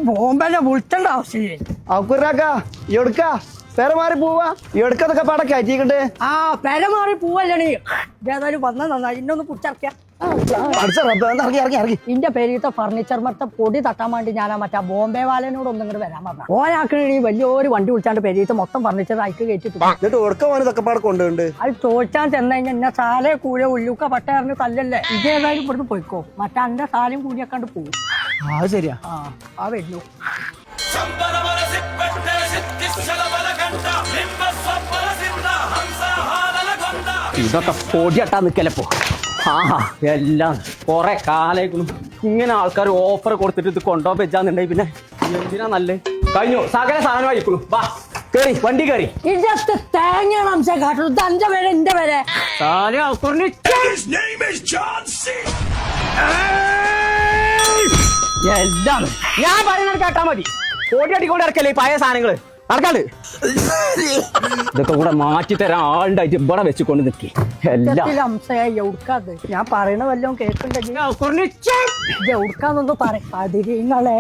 ബോംബെന്നെ വിളിച്ചണ്ട ആവശ്യമില്ലേ. അക്കുറാക്കാ എവിടുക്കാ പെര മാറി പോവാ എവിടുക്കതൊക്കെ പാടെ കയറ്റിക്കണ്ട്. ആ പെര മാറി പോവല്ലേ ഏതായാലും വന്ന നന്നായി ഇന്നൊന്ന് കുറിച്ചിറക്കിയ ഇന്റെ പേരിത്തെ ഫർണിച്ചർ മരത്തെ പൊടി തട്ടാൻ വേണ്ടി ഞാൻ മറ്റേ ബോംബെ വാലനോട് ഒന്നും ഇങ്ങോട്ട് വരാൻ പറഞ്ഞു. ഓനാക്കണ വലിയൊരു വണ്ടി വിളിച്ചാണ്ട് പേരിത്തെ മൊത്തം ഫർണിച്ചർ അയക്ക് കയറ്റിട്ട് ഇതൊക്കെ പാടെ കൊണ്ടുണ്ട്. അത് ചോദിച്ചാൻ ചെന്ന് കഴിഞ്ഞാൽ എന്നെ സാലേ കൂടെ ഉള്ളുക്ക പട്ടയറിന് തല്ലല്ലേ. ഇതേതായാലും ഇവിടുന്ന് പോയിക്കോ, മറ്റേ എന്റെ സാലയും കൂടിയൊക്കെണ്ട് പോകും. അത് ശരിയാ. ആ വരുന്നു. ഇതൊക്കെ പൊടിയട്ടാ നിക്കലപ്പോ. എല്ലാം കൊറേ കാലേക്കും ഇങ്ങനെ ആൾക്കാർ ഓഫർ കൊടുത്തിട്ട് ഇത് കൊണ്ടുപോകാൻ വെച്ചാന്നുണ്ടെങ്കിൽ പിന്നെ എന്തിനാ നല്ല കഴിഞ്ഞു. സകല സാധനം അയക്കുള്ളൂ. വാ കേറി, വണ്ടി കേറി. ഇതൊക്കെ തേങ്ങയാണ് അംശം കാട്ടുള്ളൂ. എന്റെ പേര് എന്റെ പേര് എല്ലാം ഞാൻ പറയുന്നത് കേട്ടാ മതി. പൊടി അടിക്കൊണ്ട് ഇറക്കല്ലേ ഈ പഴയ സാധനങ്ങള് നടക്കാണ്ട്. ഇതൊക്കെ കൂടെ മാറ്റി തരാൻ ആളുണ്ടായിട്ട് ഇവിടെ വെച്ചുകൊണ്ട് നിൽക്കി. എല്ലാം എവിടുക്കാത് ഞാൻ പറയണ വല്ലതും കേൾക്കണ്ടെങ്കിൽ എവിടുക്കാന്നൊന്ന് പറങ്ങളെ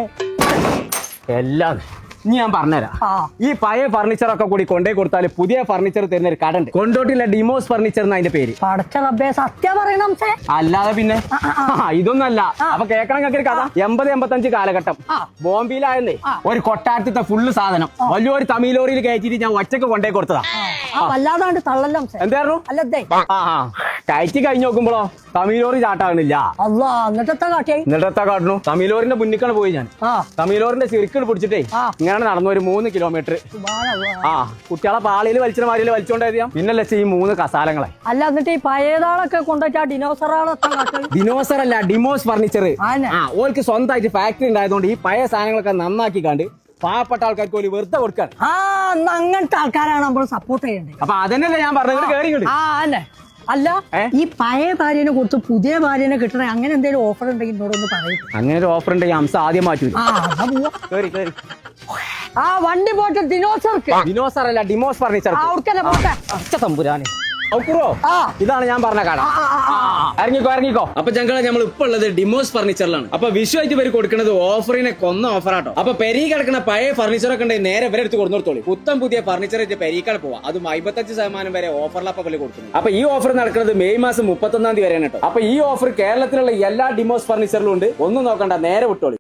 എല്ലാം ഇനി ഞാൻ പറഞ്ഞുതരാം. ഈ പഴയ ഫർണിച്ചറൊക്കെ കൂടി കൊണ്ടേ കൊടുത്താൽ പുതിയ ഫർണിച്ചർ തരുന്ന ഒരു കട ഉണ്ട്. കൊണ്ടോട്ടില്ല ഡിമോസ് ഫർണിച്ചർ എന്നതിന്റെ പേര്. പടച്ച റബ്ബേ സത്യം പറയണം. അല്ലാതെ പിന്നെ ഇതൊന്നല്ല. അപ്പൊ കേൾക്കണമെങ്കിൽ കഥ 80-85 കാലഘട്ടം ബോംബെയിലായിരുന്നേ ഒരു കൊട്ടാരത്തെ ഫുള്ള് സാധനം വലിയൊരു തമിഴ് ലോറിയിൽ കയറ്റിട്ട് ഞാൻ ഒറ്റക്ക് കൊണ്ടേ കൊടുത്തതാ. വല്ലാതാണ്ട് തള്ളല്ലോ. എന്തായിരുന്നു കയറ്റി കഴിഞ്ഞ് നോക്കുമ്പോഴോ തമിഴ് ലോറി ചാട്ടാകുന്നില്ല. എന്നിട്ടെത്താ കാട്ടുന്നു. തമിഴ് ലോറിന്റെ മുന്നിക്കാണ് പോയി ഞാൻ. തമിഴ് ലോറിന്റെ സിറിക്കിൾ പിടിച്ചിട്ടേ ഇങ്ങനെ നടന്നു ഒരു 3 കിലോമീറ്റർ. കുട്ടികളെ പാളിയിൽ വലിച്ച മാരിയിൽ വലിച്ചോണ്ടാ പിന്നല്ലേ ഈ 3 കസാലങ്ങളെ. അല്ല എന്നിട്ട് ഈ പഴയതാളൊക്കെ കൊണ്ടുവച്ചാ ഡിനോസർ അല്ല ഡിമോസ് ഫർണിച്ചർ. ഓൾക്ക് സ്വന്തമായിട്ട് ഫാക്ടറി ഉണ്ടായതുകൊണ്ട് ഈ പഴയ സാധനങ്ങളൊക്കെ നന്നാക്കി കണ്ട് പാവപ്പെട്ട ആൾക്കാർക്ക് ഒരു വെറുതെ കൊടുക്കാൻ. അങ്ങനത്തെ ആൾക്കാരാണ് നമ്മൾ സപ്പോർട്ട് ചെയ്യേണ്ടത്. അപ്പൊ അതന്നെയല്ലേ ഞാൻ പറഞ്ഞത്. കേറി അല്ല ഈ പഴയ ഭാര്യനെ കൊടുത്ത് പുതിയ ഭാര്യനെ കിട്ടണേ അങ്ങനെ എന്തെങ്കിലും ഓഫർ ഉണ്ടെങ്കിൽ എന്നോടൊന്ന് പറയും. അങ്ങനെ ഒരു ഓഫർ ഉണ്ടെങ്കിൽ അംശം ആദ്യം മാറ്റി. വണ്ടി പോട്ടെ. ഡിനോസർ അല്ല ഡിമോസ് ഫർണിച്ചർ. തമ്പുരാനെ ഇതാണ് ഞാൻ പറഞ്ഞ കട. ഇറങ്ങിക്കോ. അപ്പൊ ഞങ്ങളെ നമ്മൾ ഇപ്പൊ ഉള്ളത് ഡിമോസ് ഫർണിച്ചറിലാണ്. അപ്പൊ വിഷുവായിട്ട് ഇവർ കൊടുക്കുന്നത് ഓഫറിനെ കൊന്ന ഓഫറാട്ടോ. അപ്പൊ പെരീ കിടക്കുന്ന പഴയ ഫർണിച്ചർ ഒക്കെ ഉണ്ടെങ്കിൽ നേരെ ഇവരെ എടുത്ത് കൊടുത്തോളൂ. പുത്തം പുതിയ ഫർണിച്ചർ പെരീക്കാട് പോവാം. അതും 55% വരെ ഓഫറിലപ്പ കൊടുക്കുന്നു. അപ്പൊ ഈ ഓഫർ നടക്കുന്നത് മെയ് മാസം 31 വരെയാണ് കേട്ടോ. അപ്പൊ ഈ ഓഫർ കേരളത്തിലുള്ള എല്ലാ ഡിമോസ് ഫർണിച്ചറിലും ഉണ്ട്. ഒന്നും നോക്കണ്ട, നേരെ വിട്ടോളൂ.